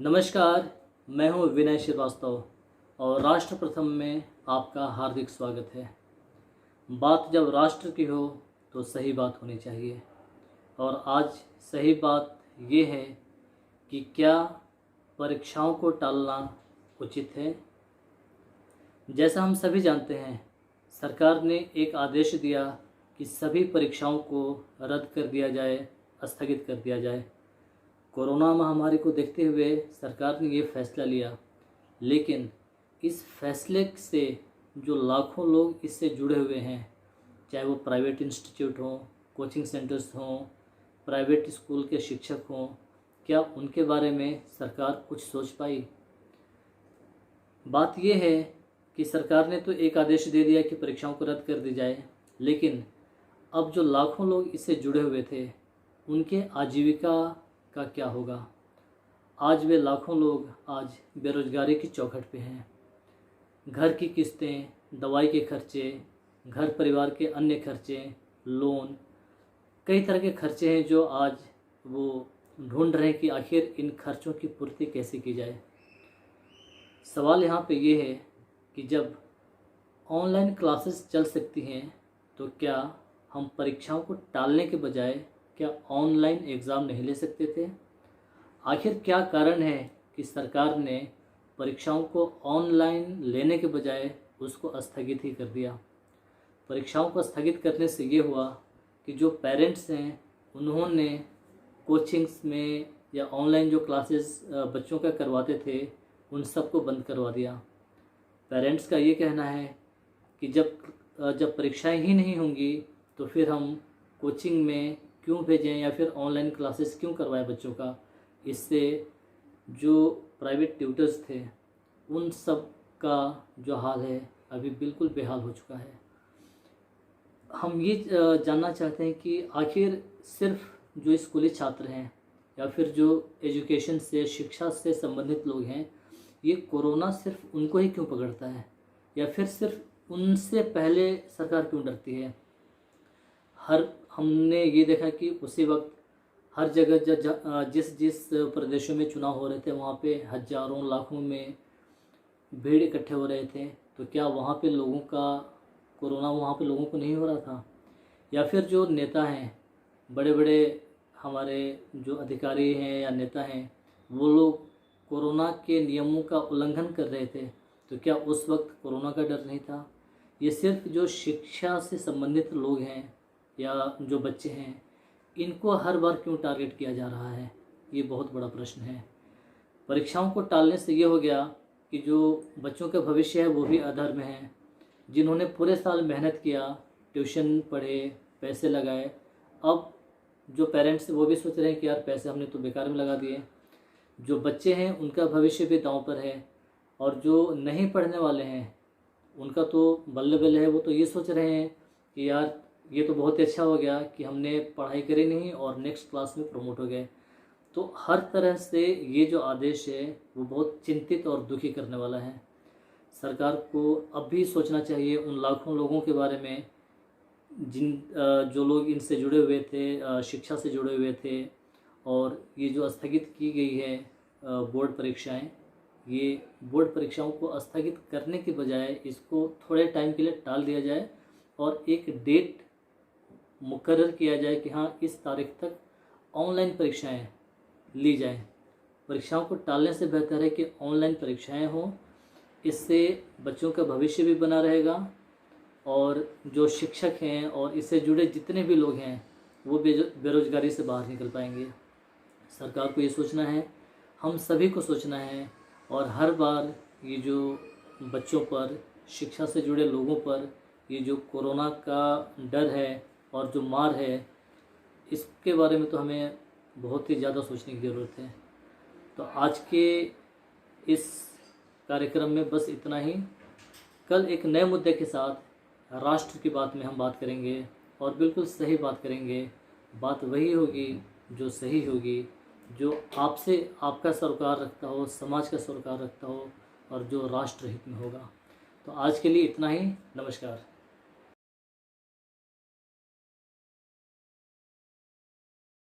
नमस्कार। मैं हूं विनय श्रीवास्तव और राष्ट्र प्रथम में आपका हार्दिक स्वागत है। बात जब राष्ट्र की हो तो सही बात होनी चाहिए और आज सही बात ये है कि क्या परीक्षाओं को टालना उचित है। जैसा हम सभी जानते हैं, सरकार ने एक आदेश दिया कि सभी परीक्षाओं को रद्द कर दिया जाए, स्थगित कर दिया जाए। कोरोना महामारी को देखते हुए सरकार ने ये फैसला लिया, लेकिन इस फैसले से जो लाखों लोग इससे जुड़े हुए हैं, चाहे वो प्राइवेट इंस्टीट्यूट हों, कोचिंग सेंटर्स हों, प्राइवेट स्कूल के शिक्षक हों, क्या उनके बारे में सरकार कुछ सोच पाई? बात यह है कि सरकार ने तो एक आदेश दे दिया कि परीक्षाओं को रद्द कर दी जाए, लेकिन अब जो लाखों लोग इससे जुड़े हुए थे, उनके आजीविका का क्या होगा? आज वे लाखों लोग आज बेरोजगारी की चौखट पे हैं। घर की किस्तें, दवाई के खर्चे, घर परिवार के अन्य खर्चे, लोन, कई तरह के खर्चे हैं जो आज वो ढूंढ रहे हैं कि आखिर इन खर्चों की पूर्ति कैसे की जाए। सवाल यहाँ पे ये है कि जब ऑनलाइन क्लासेस चल सकती हैं तो क्या हम परीक्षाओं को टालने के बजाय क्या ऑनलाइन एग्ज़ाम नहीं ले सकते थे? आखिर क्या कारण है कि सरकार ने परीक्षाओं को ऑनलाइन लेने के बजाय उसको स्थगित ही कर दिया? परीक्षाओं को स्थगित करने से ये हुआ कि जो पेरेंट्स हैं उन्होंने कोचिंग्स में या ऑनलाइन जो क्लासेस बच्चों का करवाते थे उन सबको बंद करवा दिया। पेरेंट्स का ये कहना है कि जब परीक्षाएं ही नहीं होंगी तो फिर हम कोचिंग में क्यों भेजें या फिर ऑनलाइन क्लासेस क्यों करवाएं बच्चों का। इससे जो प्राइवेट ट्यूटर्स थे उन सब का जो हाल है अभी बिल्कुल बेहाल हो चुका है। हम ये जानना चाहते हैं कि आखिर सिर्फ जो स्कूली छात्र हैं या फिर जो एजुकेशन से, शिक्षा से संबंधित लोग हैं, ये कोरोना सिर्फ उनको ही क्यों पकड़ता है या फिर सिर्फ उनसे पहले सरकार क्यों डरती है। हमने ये देखा कि उसी वक्त हर जगह जिस प्रदेशों में चुनाव हो रहे थे वहाँ पे हजारों लाखों में भीड़ इकट्ठे हो रहे थे, तो क्या वहाँ पे लोगों का कोरोना वहाँ पे लोगों को नहीं हो रहा था? या फिर जो नेता हैं, बड़े बड़े हमारे जो अधिकारी हैं या नेता हैं, वो लोग कोरोना के नियमों का उल्लंघन कर रहे थे, तो क्या उस वक्त कोरोना का डर नहीं था? ये सिर्फ जो शिक्षा से संबंधित लोग हैं या जो बच्चे हैं, इनको हर बार क्यों टारगेट किया जा रहा है? ये बहुत बड़ा प्रश्न है। परीक्षाओं को टालने से ये हो गया कि जो बच्चों का भविष्य है वो भी अधर में है। जिन्होंने पूरे साल मेहनत किया, ट्यूशन पढ़े, पैसे लगाए, अब जो पेरेंट्स वो भी सोच रहे हैं कि यार पैसे हमने तो बेकार में लगा दिए। जो बच्चे हैं उनका भविष्य भी दांव पर है और जो नहीं पढ़ने वाले हैं उनका तो बल्ले बल्ले है। वो तो ये सोच रहे हैं कि यार ये तो बहुत ही अच्छा हो गया कि हमने पढ़ाई करी नहीं और नेक्स्ट क्लास में प्रमोट हो गए। तो हर तरह से ये जो आदेश है वो बहुत चिंतित और दुखी करने वाला है। सरकार को अब भी सोचना चाहिए उन लाखों लोगों के बारे में जो लोग इनसे जुड़े हुए थे, शिक्षा से जुड़े हुए थे, और ये जो स्थगित की गई है बोर्ड परीक्षाएं, ये बोर्ड परीक्षाओं को स्थगित करने के बजाय इसको थोड़े टाइम के लिए टाल दिया जाए और एक डेट मुकर्रर किया जाए कि हाँ इस तारीख तक ऑनलाइन परीक्षाएं ली जाएं। परीक्षाओं को टालने से बेहतर है कि ऑनलाइन परीक्षाएं हों। इससे बच्चों का भविष्य भी बना रहेगा और जो शिक्षक हैं और इससे जुड़े जितने भी लोग हैं वो बेरोजगारी से बाहर निकल पाएंगे। सरकार को ये सोचना है, हम सभी को सोचना है, और हर बार ये जो बच्चों पर, शिक्षा से जुड़े लोगों पर ये जो कोरोना का डर है और जो मार है, इसके बारे में तो हमें बहुत ही ज़्यादा सोचने की ज़रूरत है। तो आज के इस कार्यक्रम में बस इतना ही। कल एक नए मुद्दे के साथ राष्ट्र की बात में हम बात करेंगे और बिल्कुल सही बात करेंगे। बात वही होगी जो सही होगी, जो आपसे आपका सरोकार रखता हो, समाज का सरोकार रखता हो और जो राष्ट्र हित में होगा। तो आज के लिए इतना ही। नमस्कार।